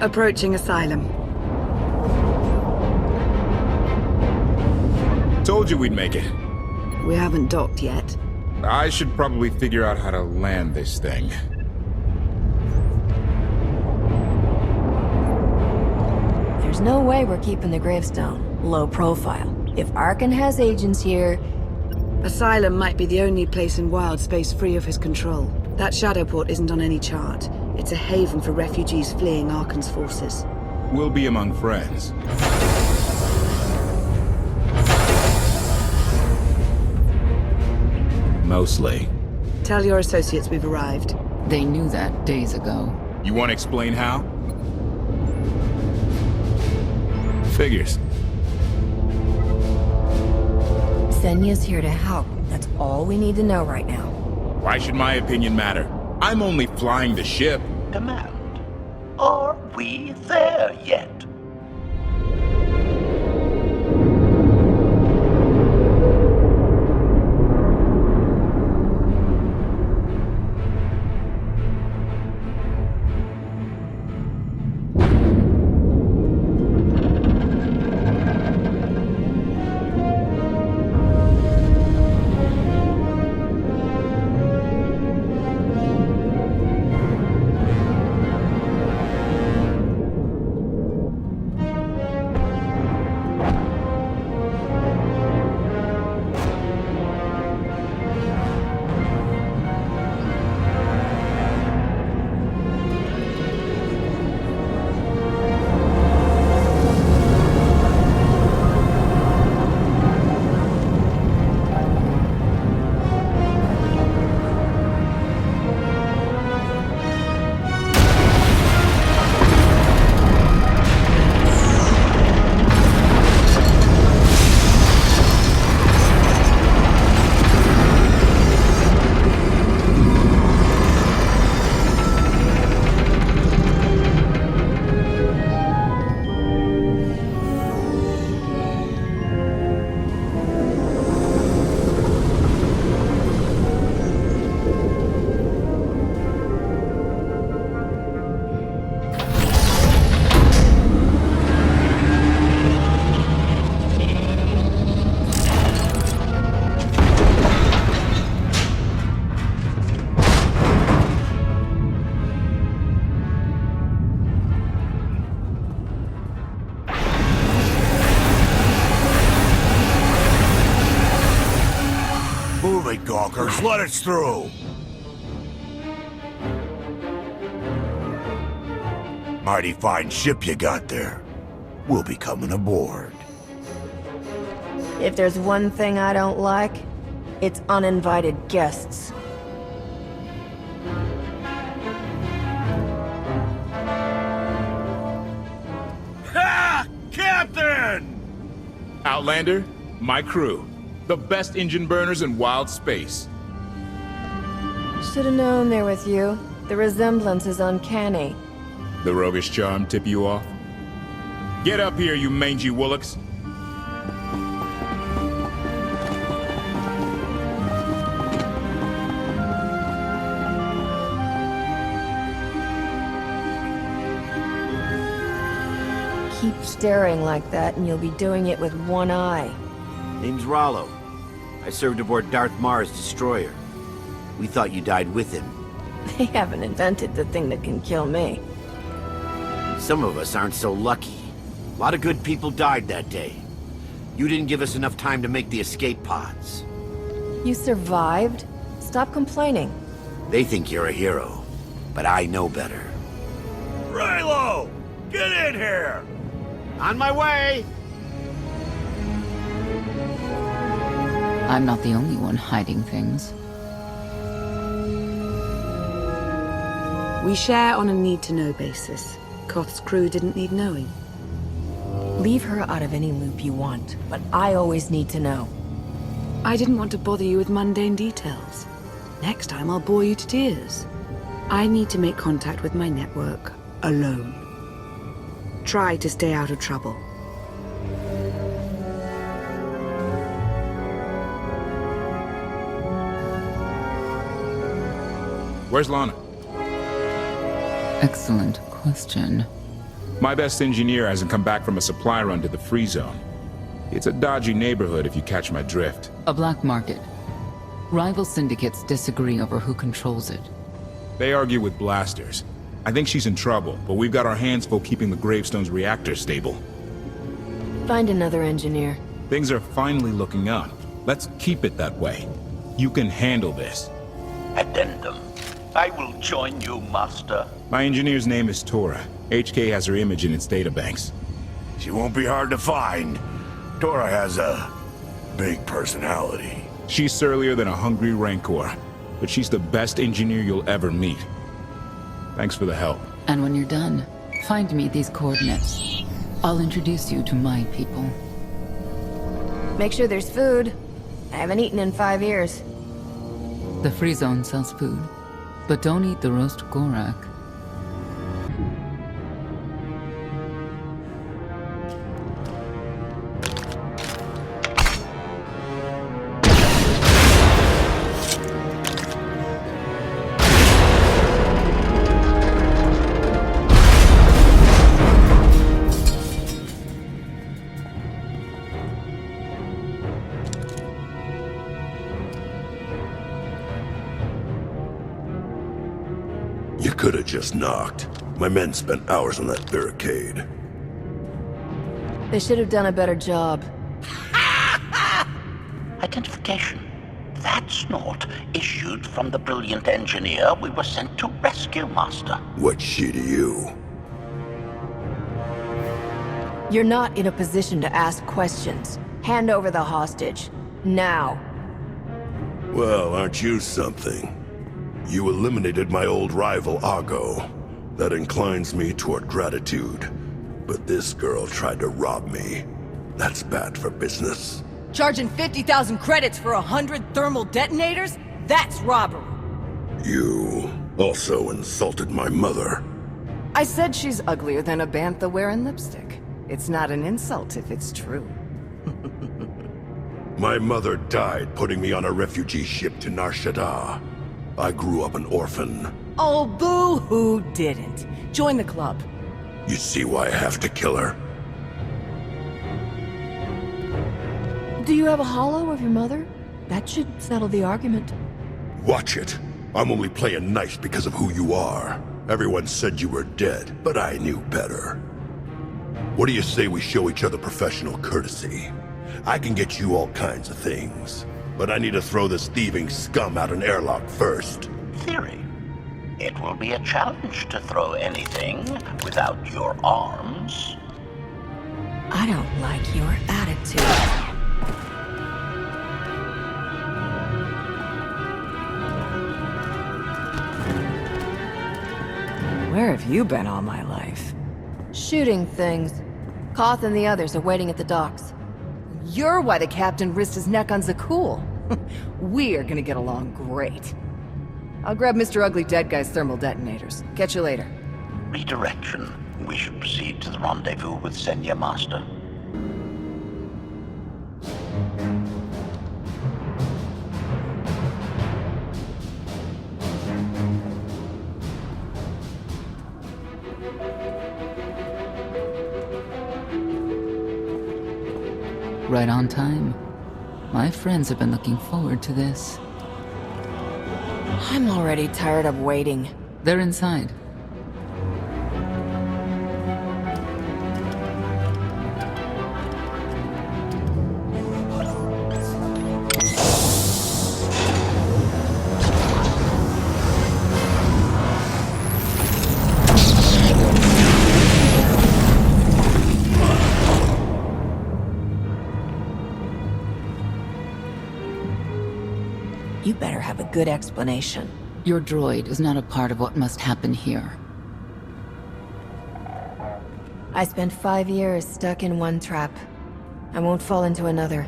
Approaching Asylum. Told you we'd make it. We haven't docked yet. I should probably figure out how to land this thing. There's no way we're keeping the gravestone low profile. If Arkan has agents here... Asylum might be the only place in wild space free of his control. That Shadowport isn't on any chart. It's a haven for refugees fleeing Arkan's forces. We'll be among friends. Mostly. Tell your associates we've arrived. They knew that days ago. You want to explain how? Figures. Senya's here to help. That's all we need to know right now. Why should my opinion matter? I'm only flying the ship. Command. Are we there yet? Gawkers, let us through! Mighty fine ship you got there. We'll be coming aboard. If there's one thing I don't like, it's uninvited guests. Ha! Captain! Outlander, my crew. The best engine burners in wild space. Should've known they're with you. The resemblance is uncanny. The roguish charm tip you off? Get up here, you mangy woolocks. Keep staring like that and you'll be doing it with one eye. Name's Rollo. I served aboard Darth Marr's destroyer. We thought you died with him. They haven't invented the thing that can kill me. Some of us aren't so lucky. A lot of good people died that day. You didn't give us enough time to make the escape pods. You survived? Stop complaining. They think you're a hero, but I know better. Raylo! Get in here! On my way! I'm not the only one hiding things. We share on a need-to-know basis. Koth's crew didn't need knowing. Leave her out of any loop you want, but I always need to know. I didn't want to bother you with mundane details. Next time I'll bore you to tears. I need to make contact with my network, alone. Try to stay out of trouble. Where's Lana? Excellent question. My best engineer hasn't come back from a supply run to the free zone. It's a dodgy neighborhood if you catch my drift. A black market. Rival syndicates disagree over who controls it. They argue with blasters. I think she's in trouble, but we've got our hands full keeping the Gravestone's reactor stable. Find another engineer. Things are finally looking up. Let's keep it that way. You can handle this. Addendum. I will join you, Master. My engineer's name is Tora. HK has her image in its databanks. She won't be hard to find. Tora has a big personality. She's surlier than a hungry rancor, but she's the best engineer you'll ever meet. Thanks for the help. And when you're done, find me these coordinates. I'll introduce you to my people. Make sure there's food. I haven't eaten in 5 years. The free zone sells food, but don't eat the roast gorak. You could have just knocked. My men spent hours on that barricade. They should have done a better job. Identification. That's not issued from the brilliant engineer we were sent to rescue, Master. What's she to you? You're not in a position to ask questions. Hand over the hostage. Now. Well, aren't you something? You eliminated my old rival, Argo. That inclines me toward gratitude. But this girl tried to rob me. That's bad for business. Charging 50,000 credits for 100 thermal detonators? That's robbery. You also insulted my mother. I said she's uglier than a bantha wearing lipstick. It's not an insult if it's true. My mother died putting me on a refugee ship to Nar Shaddaa. I grew up an orphan. Oh, boo-hoo didn't. Join the club. You see why I have to kill her? Do you have a holo of your mother? That should settle the argument. Watch it. I'm only playing nice because of who you are. Everyone said you were dead, but I knew better. What do you say we show each other professional courtesy? I can get you all kinds of things, but I need to throw this thieving scum out an airlock first. Theory. It will be a challenge to throw anything without your arms. I don't like your attitude. Where have you been all my life? Shooting things. Koth and the others are waiting at the docks. You're why the captain risked his neck on Zakul. We're gonna get along great. I'll grab Mr. Ugly Dead Guy's thermal detonators. Catch you later. Redirection. We should proceed to the rendezvous with Senya, Master. Right on time. My friends have been looking forward to this. I'm already tired of waiting. They're inside. You better have a good explanation. Your droid is not a part of what must happen here. I spent 5 years stuck in one trap. I won't fall into another.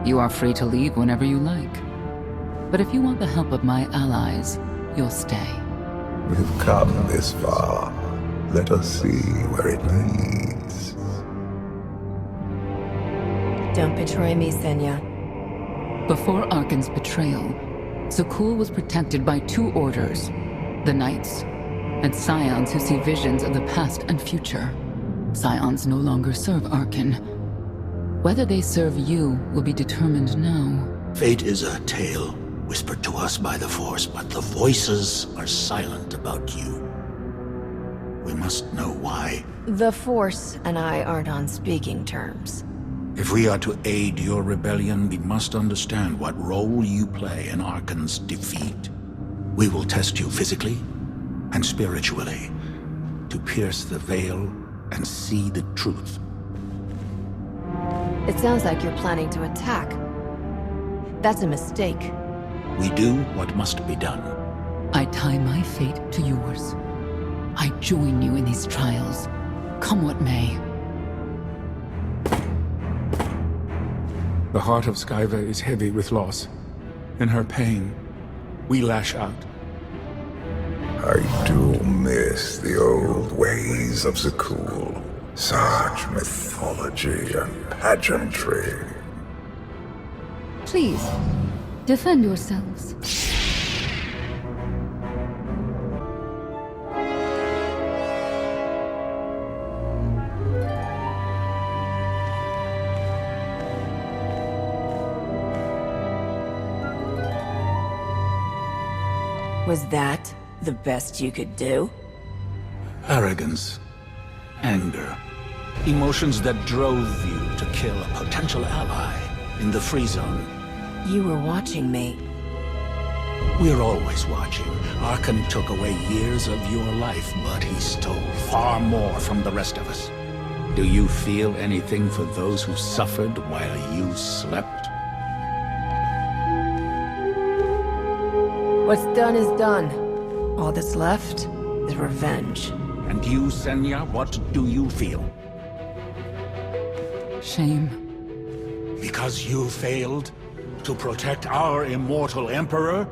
You are free to leave whenever you like. But if you want the help of my allies, you'll stay. We've come this far. Let us see where it leads. Don't betray me, Senya. Before Arkan's betrayal, Zakul was protected by 2 orders. The Knights and scions who see visions of the past and future. Scions no longer serve Arkan. Whether they serve you will be determined now. Fate is a tale whispered to us by the Force, but the voices are silent about you. We must know why. The Force and I aren't on speaking terms. If we are to aid your rebellion, we must understand what role you play in Arkan's defeat. We will test you physically and spiritually to pierce the veil and see the truth. It sounds like you're planning to attack. That's a mistake. We do what must be done. I tie my fate to yours. I join you in these trials, come what may. The heart of Skyva is heavy with loss. In her pain, we lash out. I do miss the old ways of Zakul. Such mythology and pageantry. Please, defend yourselves. Was that the best you could do? Arrogance, anger, emotions that drove you to kill a potential ally in the free zone. You were watching me. We're always watching. Arkan took away years of your life, but he stole far more from the rest of us. Do you feel anything for those who suffered while you slept? What's done is done. All that's left is revenge. And you, Senya, what do you feel? Shame. Because you failed to protect our immortal Emperor?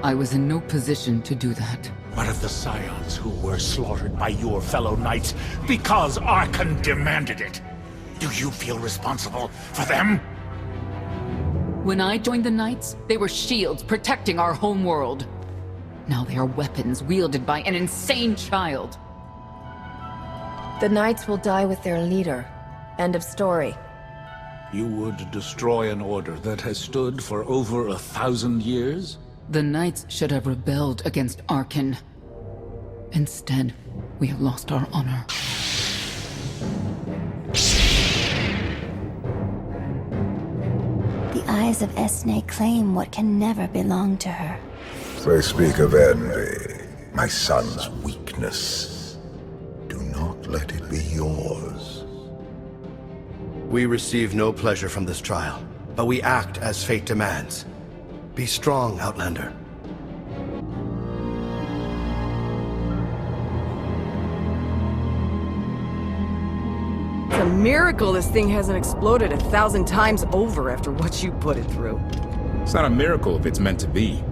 I was in no position to do that. What of the scions who were slaughtered by your fellow knights because Arkan demanded it? Do you feel responsible for them? When I joined the Knights, they were shields protecting our homeworld. Now they are weapons wielded by an insane child. The Knights will die with their leader. End of story. You would destroy an order that has stood for over 1,000 years? The Knights should have rebelled against Arkan. Instead, we have lost our honor. The eyes of Esne claim what can never belong to her. They speak of envy, my son's weakness. Do not let it be yours. We receive no pleasure from this trial, but we act as fate demands. Be strong, Outlander. It's a miracle this thing hasn't exploded 1,000 times over after what you put it through. It's not a miracle if it's meant to be.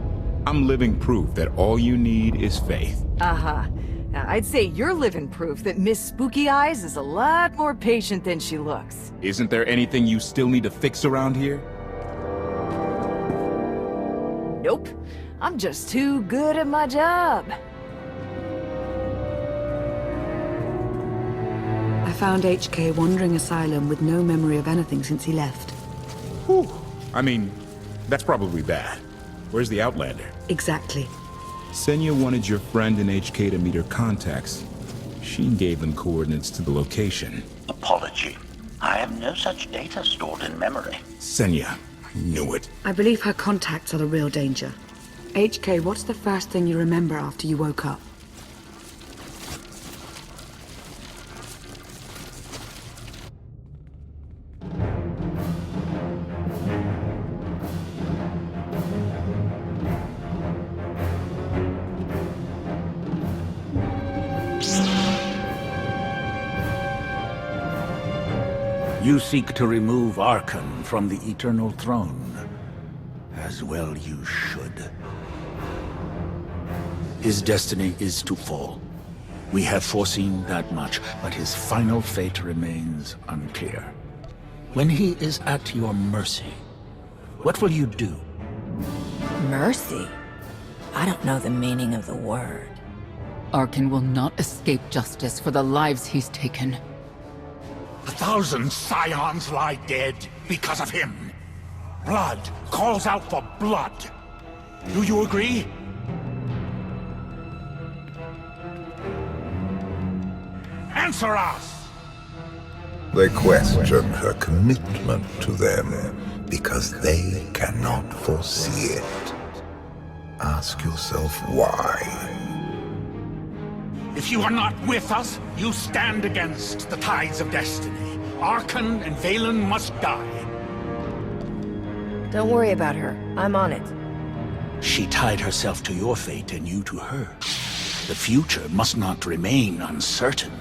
I'm living proof that all you need is faith. Uh-huh. Now, I'd say you're living proof that Miss Spooky Eyes is a lot more patient than she looks. Isn't there anything you still need to fix around here? Nope. I'm just too good at my job. I found HK wandering asylum with no memory of anything since he left. Whew. I mean, that's probably bad. Where's the Outlander? Exactly. Senya wanted your friend and HK to meet her contacts. She gave them coordinates to the location. Apology. I have no such data stored in memory. Senya, I knew it. I believe her contacts are the real danger. HK, what's the first thing you remember after you woke up? You seek to remove Arkan from the Eternal Throne. As well you should. His destiny is to fall. We have foreseen that much, but his final fate remains unclear. When he is at your mercy, what will you do? Mercy? I don't know the meaning of the word. Arkin will not escape justice for the lives he's taken. 1,000 scions lie dead because of him. Blood calls out for blood. Do you agree? Answer us! They question her commitment to them because they cannot foresee it. Ask yourself why. If you are not with us, you stand against the tides of destiny. Arkan and Valen must die. Don't worry about her. I'm on it. She tied herself to your fate and you to her. The future must not remain uncertain.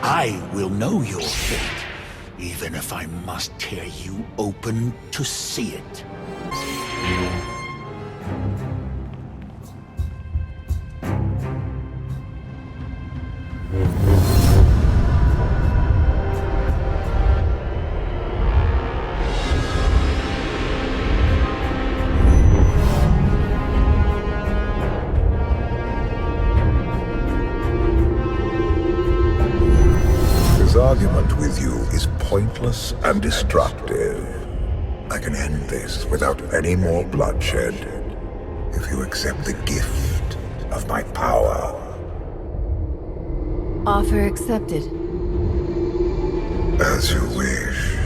I will know your fate, even if I must tear you open to see it. Argument with you is pointless and destructive. I can end this without any more bloodshed if you accept the gift of my power. Offer accepted. As you wish.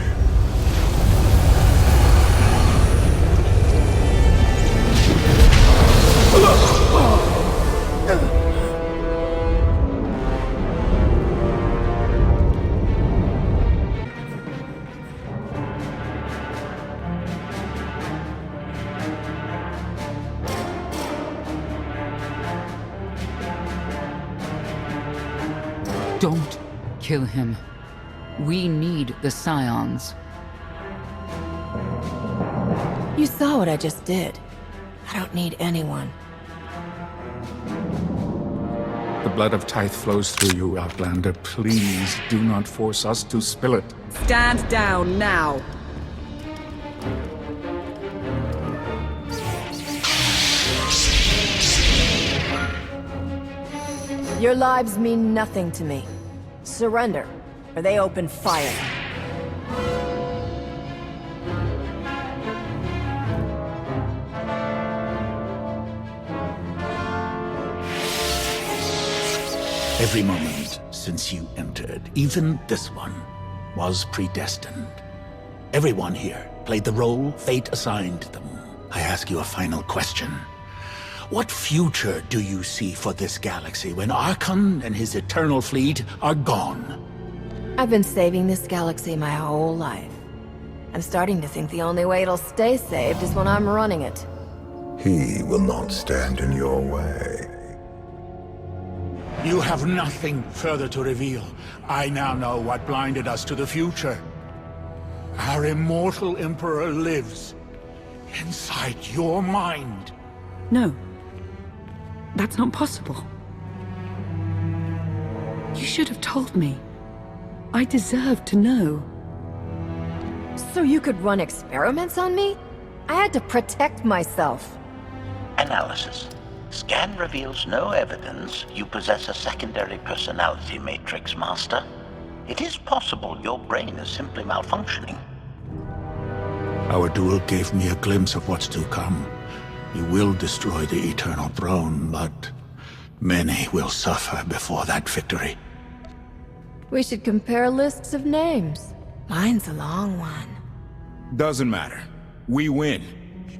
Don't kill him. We need the scions. You saw what I just did. I don't need anyone. The blood of Tithe flows through you, Outlander. Please do not force us to spill it. Stand down now. Your lives mean nothing to me. Surrender, or they open fire. Every moment since you entered, even this one, was predestined. Everyone here played the role fate assigned them. I ask you a final question. What future do you see for this galaxy when Arkan and his eternal fleet are gone? I've been saving this galaxy my whole life. I'm starting to think the only way it'll stay saved is when I'm running it. He will not stand in your way. You have nothing further to reveal. I now know what blinded us to the future. Our immortal Emperor lives inside your mind. No. That's not possible. You should have told me. I deserve to know. So you could run experiments on me? I had to protect myself. Analysis. Scan reveals no evidence you possess a secondary personality matrix, Master. It is possible your brain is simply malfunctioning. Our duel gave me a glimpse of what's to come. You will destroy the Eternal Throne, but many will suffer before that victory. We should compare lists of names. Mine's a long one. Doesn't matter. We win.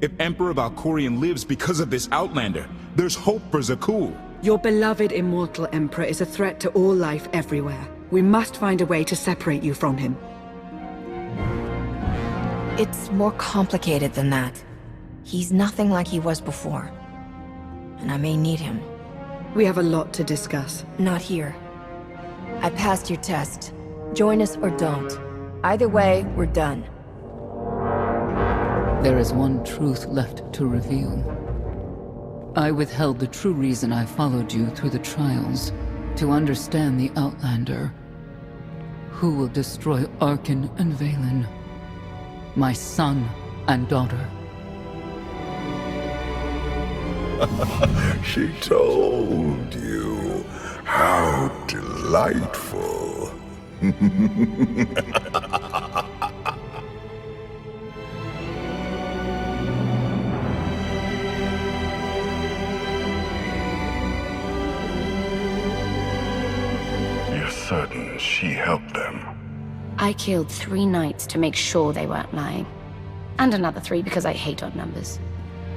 If Emperor Valkorion lives because of this Outlander, there's hope for Zakul. Your beloved immortal Emperor is a threat to all life everywhere. We must find a way to separate you from him. It's more complicated than that. He's nothing like he was before. And I may need him. We have a lot to discuss. Not here. I passed your test. Join us or don't. Either way, we're done. There is one truth left to reveal. I withheld the true reason I followed you through the trials, to understand the Outlander. Who will destroy Arkan and Valen? my son and daughter. She told you. How delightful. You're certain she helped them? I killed 3 knights to make sure they weren't lying. And another 3 because I hate odd numbers.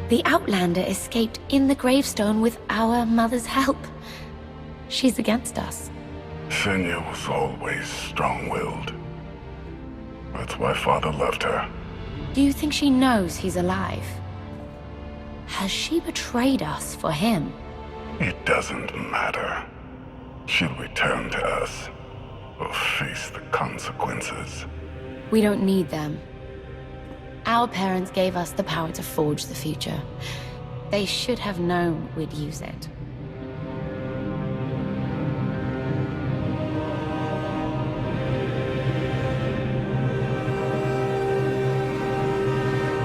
The Outlander escaped in the gravestone with our mother's help. She's against us. Senya was always strong-willed. That's why Father left her. Do you think she knows he's alive? Has she betrayed us for him? It doesn't matter. She'll return to us, or face the consequences. We don't need them. Our parents gave us the power to forge the future. They should have known we'd use it.